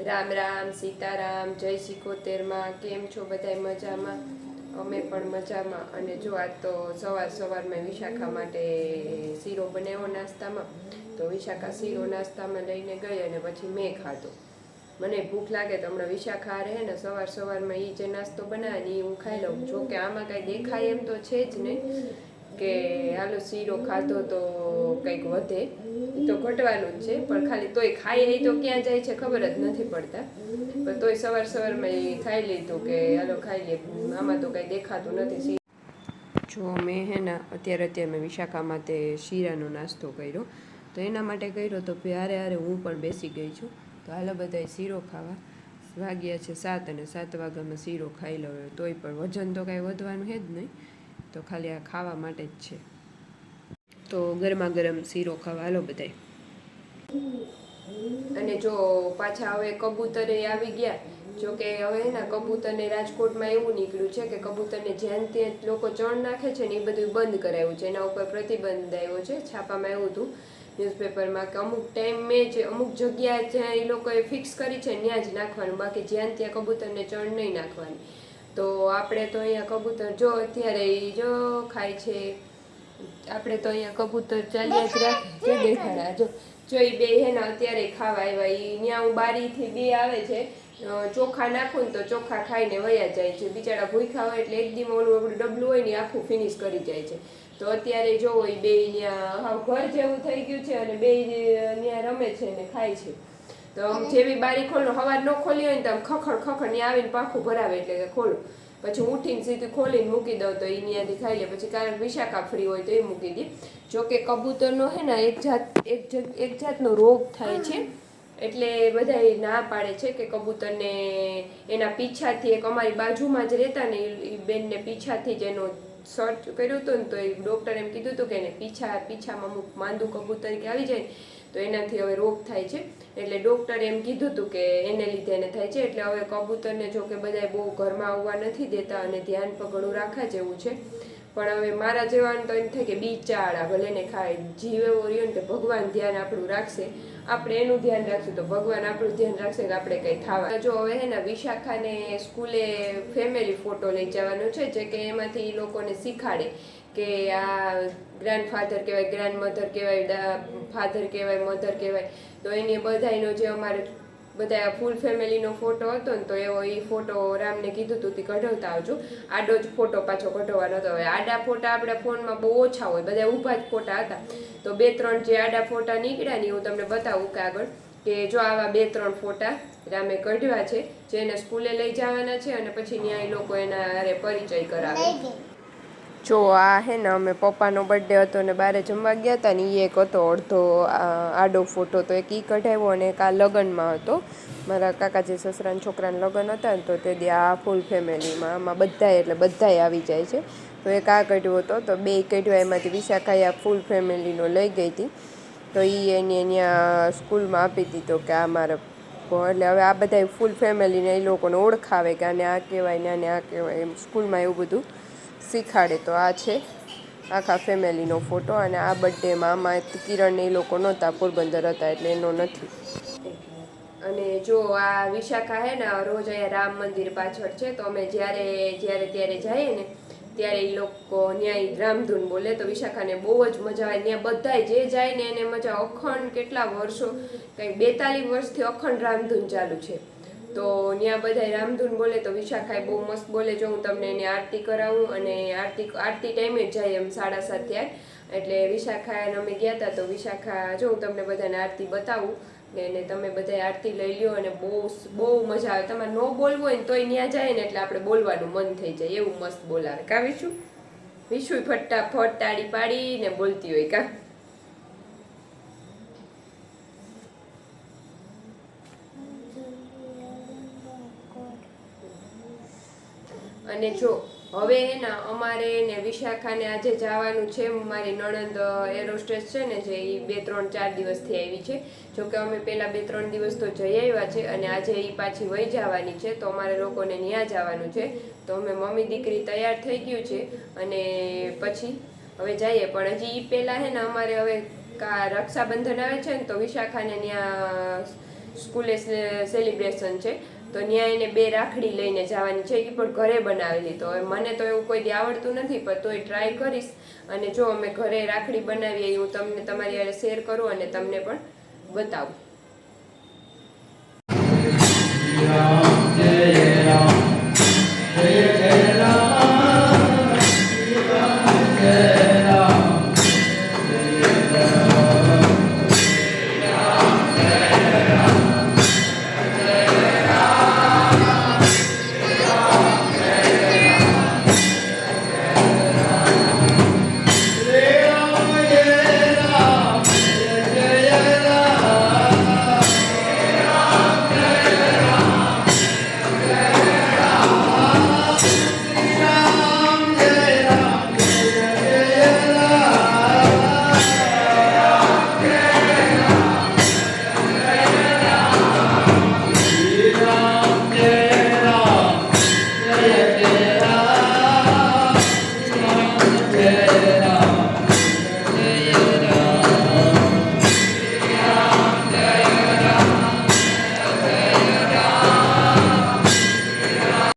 રામ રામ સીતારામ જય સિકોતેરમાં કેમ છો બધાય મજામાં? અમે પણ મજામાં. અને જો આજ તો સવારમાં વિશાખા માટે શીરો બનાવ્યો નાસ્તામાં. તો વિશાખા શીરો નાસ્તામાં લઈને ગઈ અને પછી મેં ખાધો. મને ભૂખ લાગે તો હમણાં વિશાખા રહે ને સવારમાં એ જે નાસ્તો બનાવે ને એ હું ખાઈ લઉં. જો કે આમાં કાંઈ દેખાય એમ તો છે જ નહીં કે હાલો શીરો ખાધો તો કંઈક વધે, તો ઘટવાનું જ છે, પણ ખાલી તોય ખાઈ એ તો ક્યાં જાય છે ખબર જ નથી પડતા. પણ તોય સવારમાં એ ખાઈ લીધું કે હાલો ખાઈ લે, આમાં તો કંઈ દેખાતું નથી. જો મેં અત્યારે મેં વિશાખા માટે શીરાનો નાસ્તો કર્યો, તો એના માટે કર્યો તો હારે હું પણ બેસી ગઈ છું. તો હાલો બધાય શીરો ખાવા. વાગ્યા છે 7 અને 7 વાગ્યામાં શીરો ખાઈ લો. તોય પણ વજન તો કાંઈ વધવાનું છે જ નહીં, તો ખાલી આ ખાવા માટે જ છે. તો ગરમા ગરમ શીરો ખાવા હાલો બધાય. અને જો પાછા હવે કબૂતરે આવી ગયા. જો કે હવે કબૂતરને રાજકોટમાં એવું નીકળ્યું છે કે કબૂતરને જ્યાં ત્યાં લોકો ચણ નાખે છે ને એ બધું બંધ કરાવ્યું છે. એના ઉપર પ્રતિબંધ આવ્યો છે. છાપામાં આવ્યું હતું ન્યૂઝપેપરમાં કે અમુક ટાઈમે જ અમુક જગ્યા જ્યાં એ લોકોએ ફિક્સ કરી છે ત્યાં જ નાખવાનું, બાકી જ્યાં ત્યાં કબૂતરને ચણ નહીં નાખવાની. તો આપણે તો અહીંયા કબૂતર જો અત્યારે જો ખાય છે. આપણે તો અહીંયા કબૂતર ચાલ્યા જ રાખે દેખાડા. જો એ બે અત્યારે ખાવા આવ્યા. એ ત્યાં હું બારીથી બે આવે છે, ચોખા નાખું ને તો ચોખા ખાઈને વયા જાય છે. બિચારા ભૂખ્યા હોય એટલે એક દી ઓલું આપણું ડબલું હોય ને આખું ફિનિશ કરી જાય છે. તો અત્યારે જો એ બે ત્યાં ઘર જેવું થઈ ગયું છે અને બે ત્યાં રમે છે ને ખાય છે. તો જેવી બારી ખોલો, હવાર ન ખોલી હોય ને તો ખખડ ત્યાં આવીને પાખું ભરાવે એટલે કે ખોલું, પછી ઉઠીને સીધું ખોલીને મૂકી દઉં તો એ ત્યાંથી ખાઈ લે. પછી કારણ વિશાખા ફ્રી હોય તો એ મૂકી દે. જોકે કબૂતરનો એક જાતનો રોગ થાય છે, એટલે બધા ના પાડે છે કે કબૂતરને એના પીછાથી, એક અમારી બાજુમાં જ રહેતા ને એ બેનને પીછાથી જ એનો સર્ચ કર્યું હતું ને તો એ ડૉક્ટરે એમ કીધું હતું કે એને પીછામાં અમુક માંદું કબૂતર કે આવી જાય તો એનાથી હવે રોગ થાય છે. એટલે ડૉક્ટરે એમ કીધું હતું કે એને લીધે એને થાય છે. એટલે હવે કબૂતરને જો કે બધા બહુ ઘરમાં આવવા નથી દેતા અને ધ્યાન પણ ઘણું રાખવા જેવું છે. પણ હવે મારા જેવાનું તો એમ થાય કે બિચારા ભલે ને ખાય, જીવ એવો રહ્યો ને કે ભગવાન ધ્યાન આપણું રાખશે, આપણે એનું ધ્યાન રાખશું તો ભગવાન આપણું ધ્યાન રાખશે કે આપણે કંઈ થવા. જો હવે વિશાખાને સ્કૂલે ફેમિલી ફોટો લઈ જવાનો છે, જે કે એમાંથી એ લોકોને શીખાડે કે આ ગ્રાન્ડફાધર કહેવાય, ગ્રાન્ડમધર કહેવાય, ફાધર કહેવાય, મધર કહેવાય. તો એની બધાનો જે અમારે બધા ફૂલ ફેમિલીનો ફોટો હતો ને તો એવો એ ફોટો રામને કીધું તું કઢાવતા આવજો. આડો જ ફોટો પાછો કઢાવવાનો હતો. હવે આડા ફોટા આપણા ફોનમાં બહુ ઓછા હોય, બધા ઊભા જ ફોટા હતા. તો 2-3 જે આડા ફોટા નીકળ્યા ને હું તમને બતાવું કે આગળ કે જો આવા 2-3 ફોટા રામે કઢ્યા છે, જે એને સ્કૂલે લઈ જવાના છે અને પછી ત્યાં એ લોકો એના હારે પરિચય કરાવે. જો આ અમે પપ્પાનો બર્થડે હતો ને બારે જમવા ગયા હતા ને એ એક હતો અડધો આડો ફોટો, તો એક ઈ કઢાવ્યો અને એક આ લગ્નમાં હતો. મારા કાકાજી સસરાના છોકરાના લગ્ન હતા ને તો તે દી આ ફૂલ ફેમિલીમાં આમાં બધાય આવી જાય છે. તો એક આ કઢ્યો હતો, તો 2 કઢ્યા. એમાંથી વિશાખાએ આ ફૂલ ફેમિલીનો લઈ ગઈ હતી, તો એ એને અહીંયા સ્કૂલમાં આપી દીધો કે આ મારે. એટલે હવે આ બધા ફૂલ ફેમિલીને એ લોકોને ઓળખાવે કે આને આ કહેવાય ને આને આ કહેવાય, એમ સ્કૂલમાં એવું બધું શીખાડે. તો આ છે આખા ફેમિલીનો ફોટો. અને આ બર્થડેમાં આમાં કિરણ એ લોકો નહોતા, પોરબંદર હતા એટલે એનો નથી. અને જો આ વિશાખા રોજ અહીંયા રામ મંદિર પાછળ છે, તો અમે જ્યારે ત્યારે જઈએ ને ત્યારે એ લોકો ત્યાં રામધૂન બોલે. તો વિશાખાને બહુ જ મજા આવે. ત્યાં બધાય જે જાય ને એને મજા. અખંડ કેટલા વર્ષો, કંઈક 42 વર્ષથી અખંડ રામધૂન ચાલુ છે. તો ત્યાં બધા રામધૂન બોલે. તો વિશાખાએ બહુ મસ્ત બોલે. જો હું તમને એની આરતી કરાવું, અને આરતી ટાઈમે જ જાય એમ 7:30 થયા. એટલે વિશાખા અમે ગયા હતા. તો વિશાખા જો હું તમને બધાને આરતી બતાવું ને તમે બધા આરતી લઈ લ્યો અને બહુ મજા આવે. તમારે ન બોલવું હોય ને તોય ત્યાં જાય ને એટલે આપણે બોલવાનું મન થઈ જાય, એવું મસ્ત બોલાવે. કા વિશુ ફટાફટ તાળી પાડીને બોલતી હોય કા. અને જો હવે અમારે ને વિશાખાને આજે જવાનું છે. મારી નણંદ એરોસ્ટેસ છે ને, જે એ 2-3-4 દિવસથી આવી છે. જોકે અમે પહેલાં 2-3 દિવસ તો જઈ આવ્યા છે અને આજે એ પાછી વહી જવાની છે. તો અમારે લોકોને ત્યાં જવાનું છે. તો અમે મમ્મી દીકરી તૈયાર થઈ ગયું છે અને પછી હવે જઈએ. પણ હજી એ પહેલાં અમારે હવે રક્ષાબંધન આવે છે ને, તો વિશાખાને ત્યાં સ્કૂલે સેલિબ્રેશન છે, તો ત્યાં એને 2 રાખડી લઈને જવાની છે, એ પણ ઘરે બનાવેલી. તો હવે મને તો એવું કોઈ દી આવડતું નથી, પણ તોય ટ્રાય કરીશ. અને જો અમે ઘરે રાખડી બનાવીએ એ હું તમને તમારી હારે શેર કરું અને તમને પણ બતાવું. Jai Ram